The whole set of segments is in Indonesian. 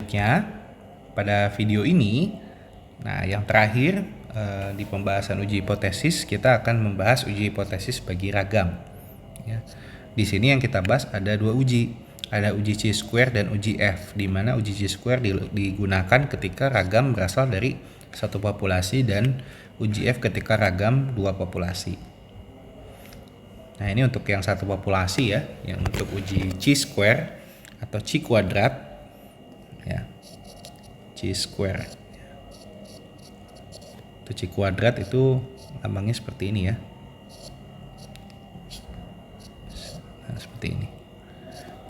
selanjutnya pada video ini, nah yang terakhir di pembahasan uji hipotesis kita akan membahas uji hipotesis bagi ragam. Ya. Di sini yang kita bahas ada dua uji, ada uji chi-square dan uji F, di mana uji chi-square digunakan ketika ragam berasal dari satu populasi dan uji F ketika ragam dua populasi. Nah ini untuk yang satu populasi ya, yang untuk uji chi-square atau chi kuadrat ya, chi-square itu chi kuadrat itu lambangnya seperti ini ya, nah, seperti ini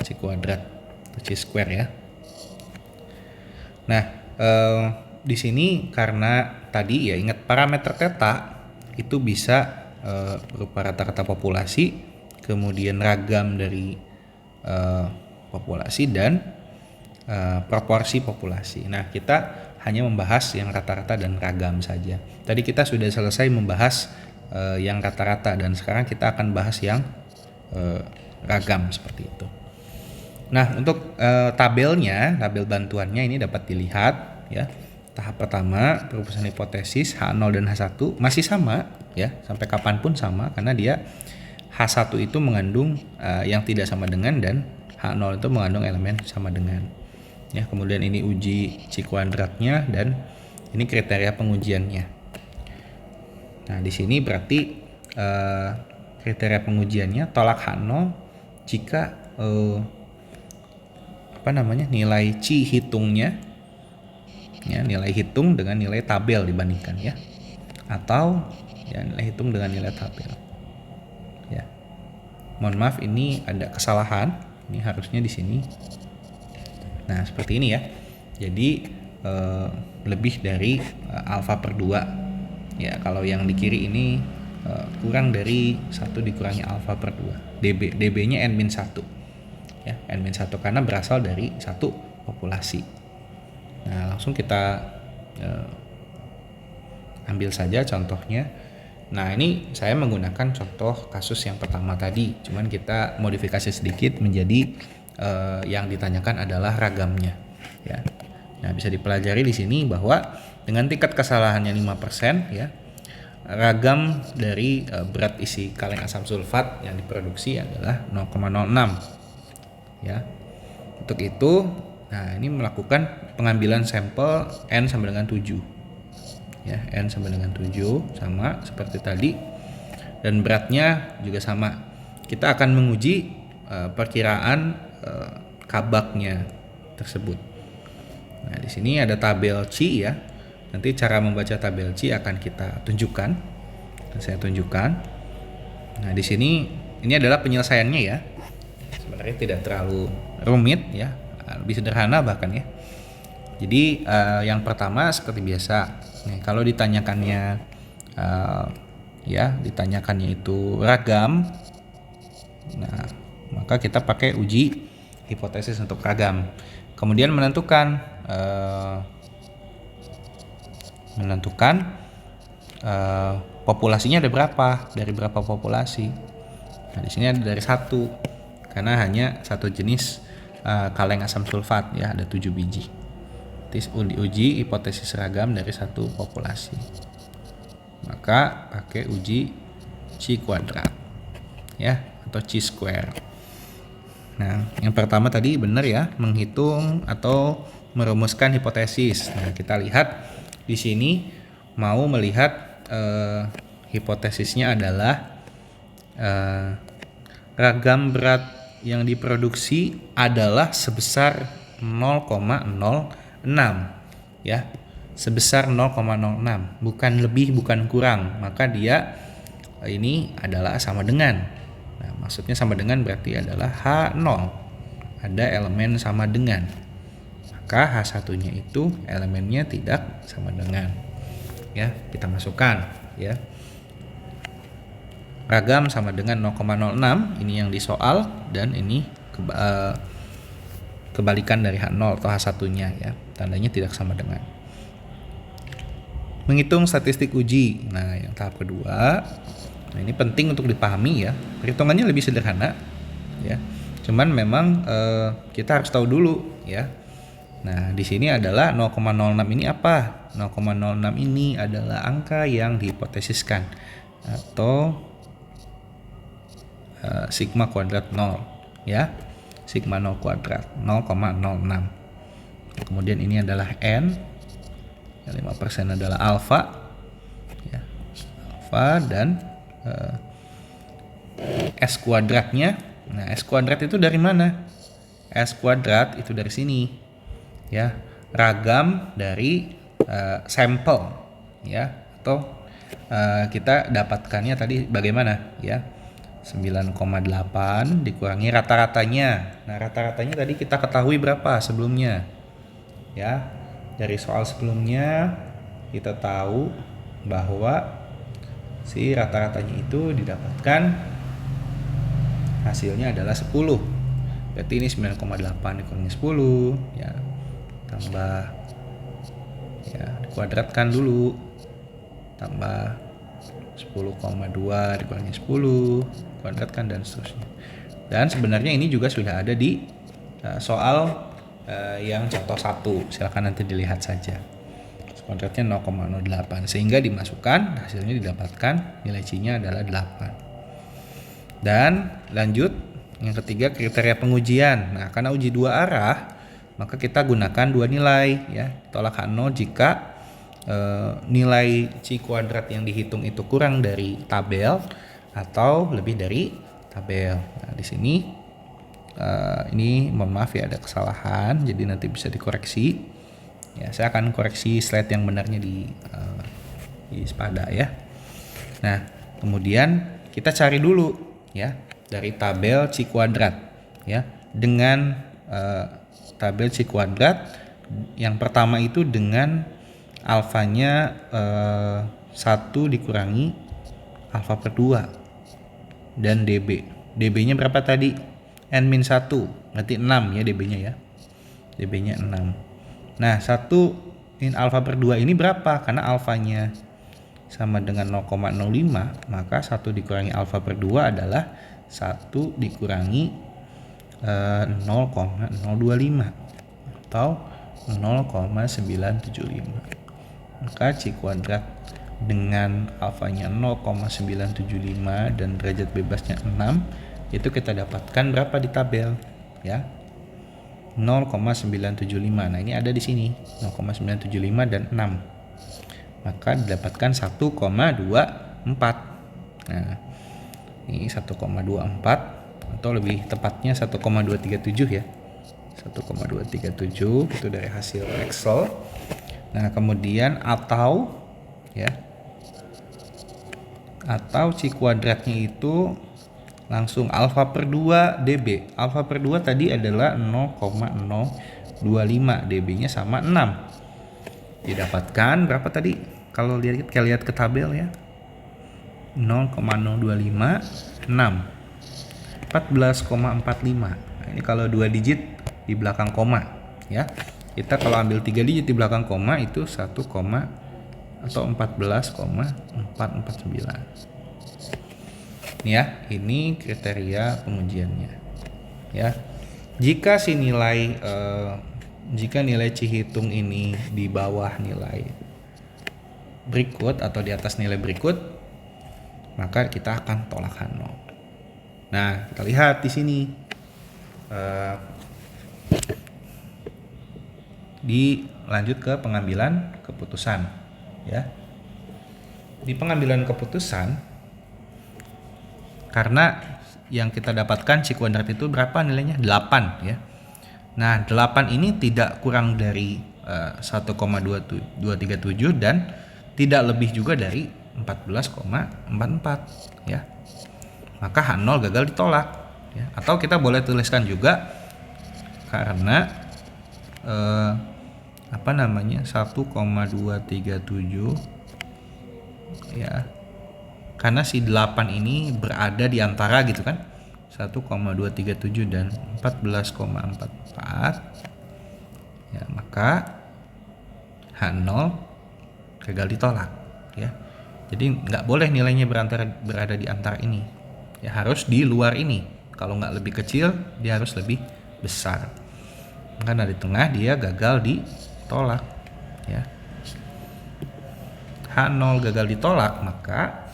chi kuadrat atau chi-square ya. Nah di sini karena tadi ya ingat parameter theta itu bisa berupa rata-rata populasi, kemudian ragam dari populasi dan proporsi populasi. Nah, kita hanya membahas yang rata-rata dan ragam saja. Tadi kita sudah selesai membahas yang rata-rata dan sekarang kita akan bahas yang ragam seperti itu. Nah, untuk tabelnya, tabel bantuannya ini dapat dilihat ya. Tahap pertama perumusan hipotesis H0 dan H1 masih sama ya, sampai kapanpun sama karena dia H1 itu mengandung yang tidak sama dengan dan H0 itu mengandung elemen sama dengan. Ya, kemudian ini uji chi kuadratnya dan ini kriteria pengujiannya. Nah, di sini berarti kriteria pengujiannya tolak H0 jika nilai chi hitungnya ya, nilai hitung dengan nilai tabel dibandingkan ya, atau ya nilai hitung dengan nilai tabel ya. Mohon maaf ini ada kesalahan, ini harusnya di sini. Nah seperti ini ya, jadi lebih dari alfa per 2 ya. Kalau yang di kiri ini kurang dari 1 dikurangi alfa per 2, db nya n-1 ya, n-1 karena berasal dari satu populasi. Nah langsung kita ambil saja contohnya. Nah ini saya menggunakan contoh kasus yang pertama tadi, cuman kita modifikasi sedikit menjadi yang ditanyakan adalah ragamnya ya. Nah bisa dipelajari di sini bahwa dengan tingkat kesalahannya 5% ya, ragam dari berat isi kaleng asam sulfat yang diproduksi adalah 0,06 ya. Untuk itu nah ini melakukan pengambilan sampel N sama dengan 7 ya, N sama dengan 7 sama seperti tadi, dan beratnya juga sama. Kita akan menguji perkiraan kabaknya tersebut. Nah di sini ada tabel chi ya, nanti cara membaca tabel chi akan kita tunjukkan, saya tunjukkan. Nah di sini ini adalah penyelesaiannya ya, sebenarnya tidak terlalu rumit ya, lebih sederhana bahkan ya. Jadi yang pertama seperti biasa, nih, kalau ditanyakannya ditanyakannya itu ragam, nah maka kita pakai uji hipotesis untuk ragam. Kemudian menentukan populasinya ada berapa, dari berapa populasi. Nah di sini ada dari 1 karena hanya satu jenis kaleng asam sulfat ya, ada 7 biji. Uji hipotesis ragam dari satu populasi, maka pakai uji chi kuadrat ya, atau chi-square. Nah yang pertama tadi benar ya, menghitung atau merumuskan hipotesis. Nah kita lihat di sini mau melihat hipotesisnya adalah ragam berat yang diproduksi adalah sebesar 0,06 ya, sebesar 0,06, bukan lebih bukan kurang, maka dia ini adalah sama dengan. Nah maksudnya sama dengan berarti adalah H0 ada elemen sama dengan, maka H1 nya itu elemennya tidak sama dengan ya. Kita masukkan ya, ragam sama dengan 0,06, ini yang disoal, dan ini kebalikan dari H0 atau H1 nya ya, tandanya tidak sama dengan. Menghitung statistik uji. Nah yang tahap kedua, nah ini penting untuk dipahami ya, perhitungannya lebih sederhana ya, cuman memang kita harus tahu dulu ya Nah, di sini adalah 0,06 ini apa? 0,06 ini adalah angka yang dihipotesiskan atau sigma kuadrat 0 ya. Sigma 0 kuadrat 0,06. Kemudian ini adalah N. 5% adalah alfa. Ya. Alfa dan S kuadratnya. Nah, S kuadrat itu dari mana? S kuadrat itu dari sini. Ya, ragam dari sampel ya, atau kita dapatkannya tadi bagaimana ya, 9,8 dikurangi rata-ratanya. Nah, rata-ratanya tadi kita ketahui berapa sebelumnya ya, dari soal sebelumnya kita tahu bahwa si rata-ratanya itu didapatkan hasilnya adalah 10. Berarti ini 9,8 dikurangi 10 ya, tambah ya, dikuadratkan dulu, tambah 10,2 dikurangi 10, kuadratkan dan seterusnya. Dan sebenarnya ini juga sudah ada di soal yang contoh 1. Silakan nanti dilihat saja. Kuadratnya 0,08 sehingga dimasukkan, hasilnya didapatkan nilai C-nya adalah 8. Dan lanjut yang ketiga, kriteria pengujian. Nah, karena uji dua arah, maka kita gunakan dua nilai ya. Tolak H0 jika nilai C kuadrat yang dihitung itu kurang dari tabel atau lebih dari tabel. Nah, di sini ini mohon maaf ya, ada kesalahan, jadi nanti bisa dikoreksi. Ya, saya akan koreksi slide yang benarnya di Spada ya. Nah, kemudian kita cari dulu ya dari tabel C kuadrat ya, dengan tabel C kuadrat yang pertama itu dengan alfanya 1 dikurangi alfa per 2 dan db nya berapa tadi, n-1 berarti 6 ya, db nya ya, db nya 6. Nah, 1 in alfa per 2 ini berapa? Karena alfanya sama dengan 0,05, maka 1 dikurangi alfa per 2 adalah 1 dikurangi 0,025 atau 0,975. Maka C kuadrat dengan alfanya 0,975 dan derajat bebasnya 6 itu kita dapatkan berapa di tabel ya, 0,975. Nah, ini ada di sini 0,975 dan 6. Maka didapatkan 1,24. Nah, ini 1,24 atau lebih tepatnya 1,237 ya. 1,237 itu dari hasil Excel. Nah, kemudian atau ya, atau C kuadratnya itu langsung alfa per 2 dB. Alfa per 2 tadi adalah 0,025, dB-nya sama 6. Didapatkan berapa tadi? Kalau kita lihat ke tabel ya, 0,025 6 14,45. Nah, ini kalau 2 digit di belakang koma ya. Kita kalau ambil 3 digit di belakang koma itu 1, atau 14,449. Ini ya, ini kriteria pengujiannya ya. Jika si nilai jika nilai Cihitung ini di bawah nilai berikut atau di atas nilai berikut, maka kita akan tolak H0. Nah, kita lihat di sini dilanjut ke pengambilan keputusan ya. Di pengambilan keputusan, karena yang kita dapatkan C kuadrat itu berapa nilainya? 8 ya. Nah, 8 ini tidak kurang dari 1,237 dan tidak lebih juga dari 14,44 ya. Maka H0 gagal ditolak ya. Atau kita boleh tuliskan juga karena 1,237 ya. Karena si 8 ini berada di antara gitu kan, 1,237 dan 14,44 ya, maka H0 gagal ditolak ya. Jadi nggak boleh nilainya berada di antara ini ya, harus di luar ini. Kalau nggak lebih kecil, dia harus lebih besar. karena di tengah dia gagal ditolak ya. H0 gagal ditolak, maka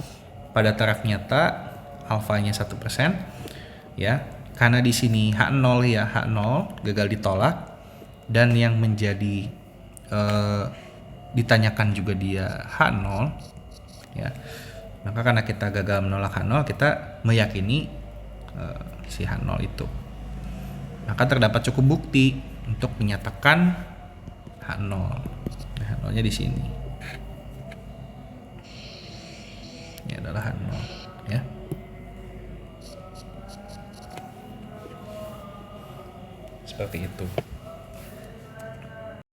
pada taraf nyata alfanya 1% ya. Karena di sini H0 ya, H0 gagal ditolak dan yang menjadi ditanyakan juga dia H0 ya. Maka karena kita gagal menolak H0, kita meyakini si H0 itu. Maka terdapat cukup bukti untuk menyatakan H0. Nah, H0-nya di sini. Ini adalah H0 ya. Seperti itu.